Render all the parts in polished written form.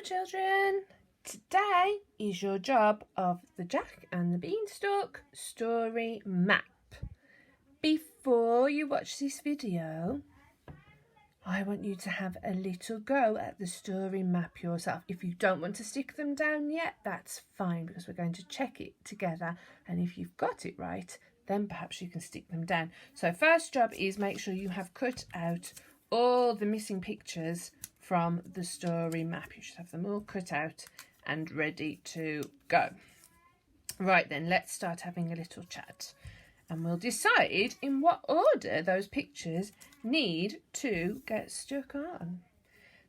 children. Today is your job of the Jack and the Beanstalk story map. Before you watch this video, I want you to have a little go at the story map yourself. If you don't want to stick them down yet, that's fine, because we're going to check it together, and if you've got it right, then perhaps you can stick them down. So first job is make sure you have cut out all the missing pictures from the story map. You should have them all cut out and ready to go. Right then, let's start having a little chat, and we'll decide in what order those pictures need to get stuck on.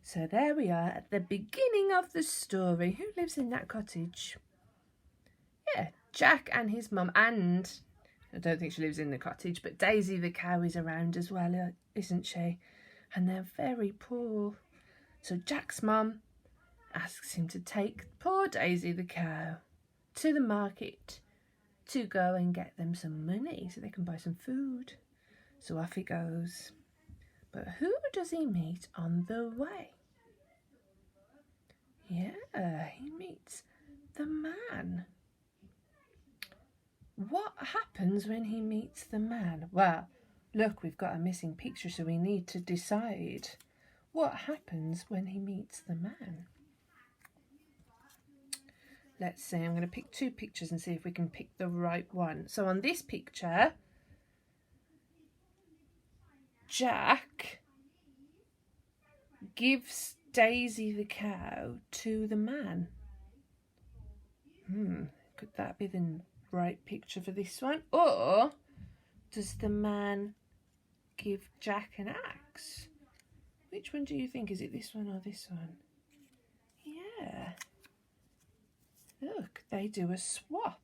So there we are at the beginning of the story. Who lives in that cottage? Yeah, Jack and his mum, and I don't think she lives in the cottage, but Daisy the cow is around as well, isn't she? And they're very poor. So Jack's mum asks him to take poor Daisy the cow to the market to go and get them some money so they can buy some food. So off he goes. But who does he meet on the way? Yeah, he meets the man. What happens when he meets the man? Well, look, we've got a missing picture, so we need to decide what happens when he meets the man. Let's see, I'm going to pick two pictures and see if we can pick the right one. So on this picture, Jack gives Daisy the cow to the man. Could that be the right picture for this one? Or does the man give Jack an axe? Which one do you think? Is it this one or this one? Yeah. Look, they do a swap.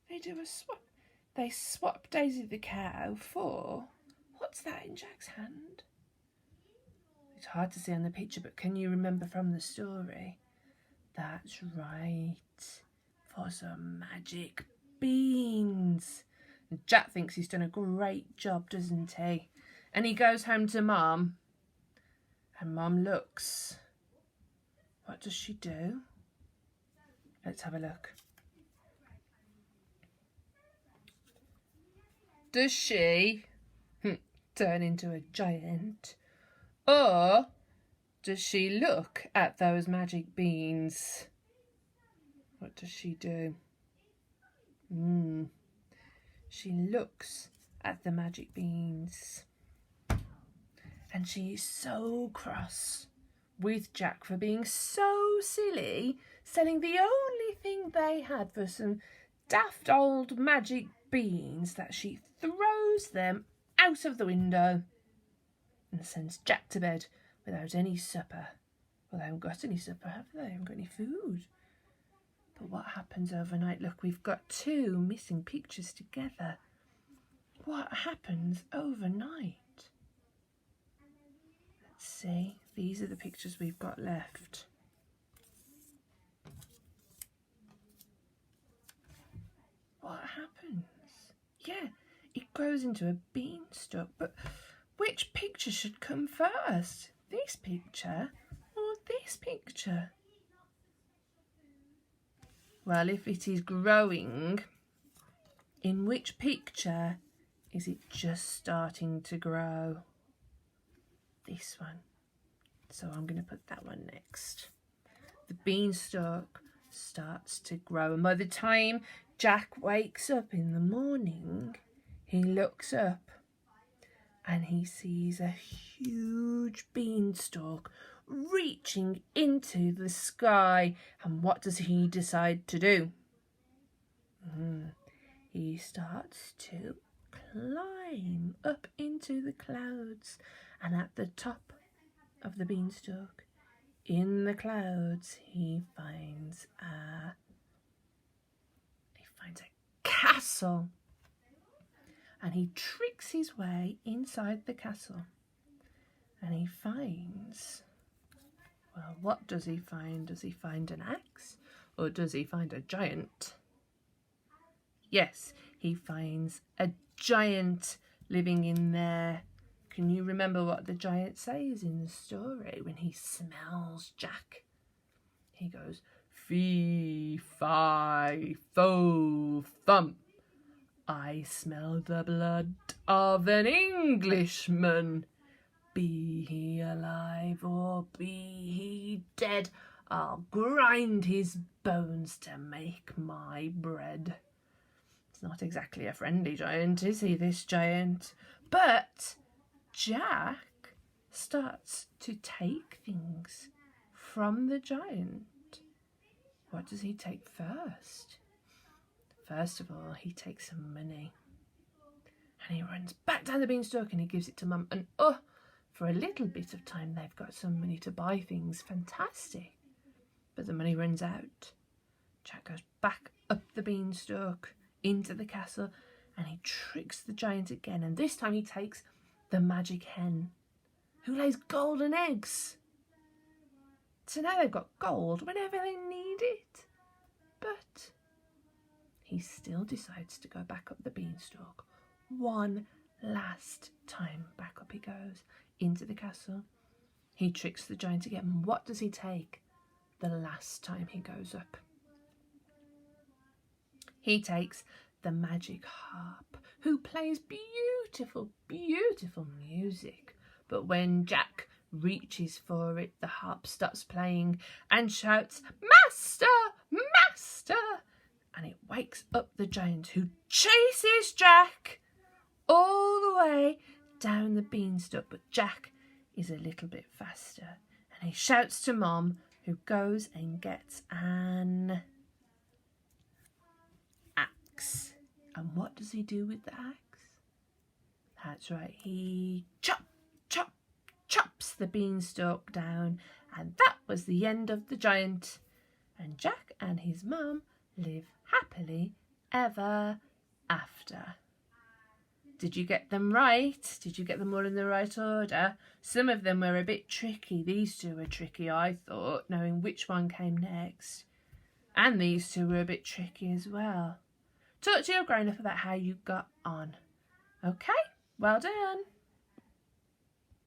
They swap Daisy the cow for... What's that in Jack's hand? It's hard to see on the picture, but can you remember from the story? That's right. For some magic beans. And Jack thinks he's done a great job, doesn't he? And he goes home to Mum. And Mum looks. What does she do? Let's have a look. Does she turn into a giant? Or does she look at those magic beans? What does she do? She looks at the magic beans. And she is so cross with Jack for being so silly, selling the only thing they had for some daft old magic beans, that she throws them out of the window and sends Jack to bed without any supper. Well, they haven't got any supper, have they? They haven't got any food. But what happens overnight? Look, we've got two missing pictures together. What happens overnight? Let's see. These are the pictures we've got left. What happens? Yeah, it grows into a beanstalk. But which picture should come first? This picture or this picture? Well, if it is growing, in which picture is it just starting to grow? This one. So I'm going to put that one next. The beanstalk starts to grow, and by the time Jack wakes up in the morning, he looks up and he sees a huge beanstalk reaching into the sky. And what does he decide to do? He starts to climb up into the clouds, and at the top of the beanstalk, in the clouds, he finds a castle, and he tricks his way inside the castle, and he finds, well, what does he find? Does he find an axe, or does he find a giant? Yes, he finds a giant living in there. Can you remember what the giant says in the story when he smells Jack? He goes, fee, fi, fo, thump. I smell the blood of an Englishman. Be he alive or be he dead, I'll grind his bones to make my bread. It's not exactly a friendly giant, is he, this giant? But Jack starts to take things from the giant. What does he take first? First of all, he takes some money. And he runs back down the beanstalk and he gives it to Mum. And for a little bit of time, they've got some money to buy things. Fantastic. But the money runs out. Jack goes back up the beanstalk into the castle and he tricks the giant again. And this time he takes the magic hen who lays golden eggs. So now they've got gold whenever they need it. But he still decides to go back up the beanstalk. One last time back up he goes into the castle. He tricks the giant again. What does he take the last time he goes up? He takes the magic harp, who plays beautiful, beautiful music. But when Jack reaches for it, the harp stops playing and shouts, "Master! Master!" And it wakes up the giant, who chases Jack all the way down the beanstalk. But Jack is a little bit faster and he shouts to Mom, who goes and gets an axe. And what does he do with the axe? That's right, he chops the beanstalk down, and that was the end of the giant. And Jack and his mum live happily ever after. Did you get them right? Did you get them all in the right order? Some of them were a bit tricky. These two were tricky, I thought, knowing which one came next. And these two were a bit tricky as well. Talk to your grown-up about how you got on. Okay, well done.